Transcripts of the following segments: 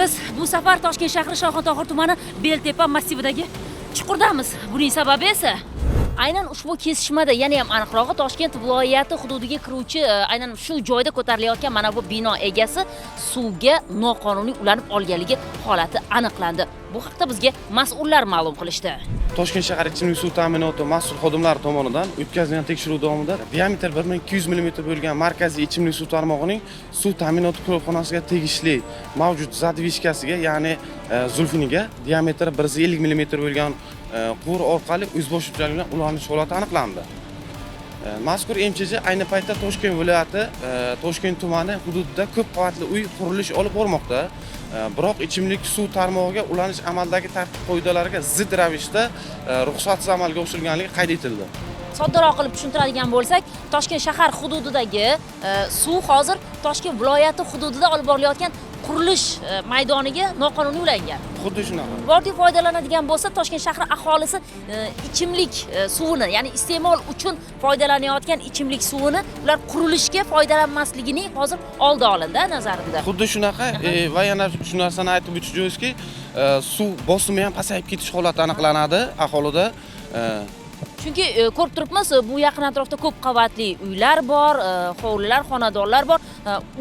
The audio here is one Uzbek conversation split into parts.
Biz bu safar Toshkent shahri Shoxontohur tumani Beltepa massividagi chuqurdamiz. Buning sababi esa aynan ushbu kesishmada, yana ham aniqrog'i Toshkent viloyati hududiga kiruvchi aynan shu joyda ko'tarilayotgan mana bu bino egasi suvga noqonuniy ulanib olganligi holati aniqlandi. Bu haqda bizga mas'ullar ma'lum qilishdi. Toshkent shahar ichimlik suv ta'minoti mas'ul xodimlari tomonidan o'tkazilgan tekshiruv davomida diametr 1200 mm bo'lgan markaziy ichimlik suv tarmog'ining suv ta'minoti korxonasiga tegishli mavjud zadvishkasiga, ya'ni zulfiniga diametri 150 mm bo'lgan quvur orqali o'zboshimchalik bilan ulanish holati aniqlandi. Mazkur MChJ ayni paytda Toshkent viloyati Toshkent tumani hududida ko'p qavatli uy qurilish olib bormoqda. Biroq ichimlik suv tarmog'iga ulanish amaldagi tartib-qoidalariga zid ravishda ruxsatsiz amalga oshirilganligi qayd etildi. Soddaroq qilib tushuntiradigan bo'lsak, Toshkent shahar hududidagi suv hozir Toshkent viloyati hududida olib borilayotgan qurilish maydoniga noqonuniy ulangan. Xuddi shunaqa. Bordi foydalanadigan bo'lsa, Toshkent shahri aholisi ichimlik suvini, ya'ni iste'mol uchun foydalanayotgan ichimlik suvini ular qurilishga foydalanmasligining hozir oldi olindi nazarimda. Xuddi shunaqa va yana shu narsani aytib o'tish joizki, suv bosimi ham pasayib ketish holati aniqlanadi aholida. Chunki ko'rib turibmiz, bu yaqin atrofda ko'p qavatli uylar bor, hovlilar, xonadonlar bor.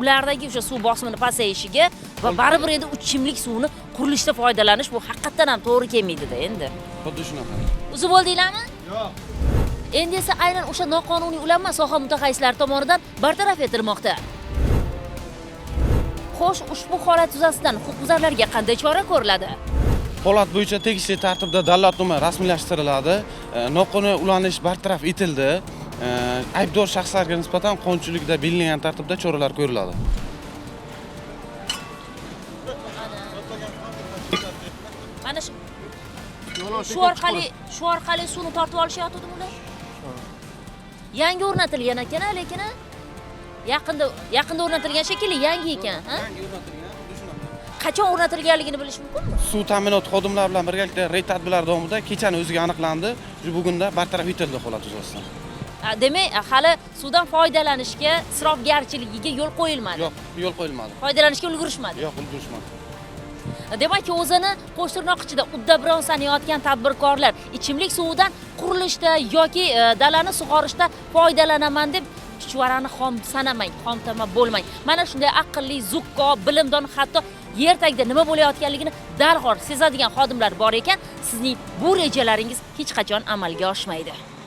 Ulardagi o'sha suv bosimini pasayishiga va baribir endi ichimlik suvini qurilishda foydalanish bu haqiqatan ham to'g'ri kelmaydi-da endi. Xuddi shunaqa. Uzib bo'ldinglarmi? Yo'q. Endi esa aynan o'sha noqonuniy ulanma soha mutaxassislari tomonidan bartaraf etilmoqda. Xo'sh, ushbu holat yuzasidan huquqbuzarlarga qanday chora ko'riladi? Holat bo'yicha tegishli tartibda dalolatnoma rasmiylashtiriladi. Noqonuniy ulanish bartaraf etildi. Aybdor shaxslarga nisbatan qonunchilikda belgilangan tartibda choralar ko'riladi. Mana shu orqali suvni tortib olishyapti ular. Yangi o'rnatilgan ekan, lekin yaqinda o'rnatilgan shekilli, yangi ekan, ha? Qachon o'rnatilganligini bilish mumkinmi? Suv ta'minoti xodimlari bilan birgalikda reyd tadbirlari davomida kechani o'ziga aniqlandi. Bugunda bartaraf etildi holat yuzasidan. Demak, hali suvdan foydalanishga, isrofgarchiligiga yo'l qo'yilmadi. Yo'q, yo'l qo'yilmadi. Foydalanishga ulgurishmadi. Yo'q, ulgurishmadi. Demak, o'zini qo'sh tirnoq ichida uddabiron sanayotgan tadbirkorlar ichimlik suvidan qurilishda yoki dalani sug'orishda foydalanaman deb chuchvarani xom sanamang, xomtama bo'lmang. Mana shunday aqlli, zukko, bilimdon, hatto yer tagida nima bo'layotganligini darhol sezadigan xodimlar bor ekan, sizning bu rejalaringiz hech qachon amalga oshmaydi.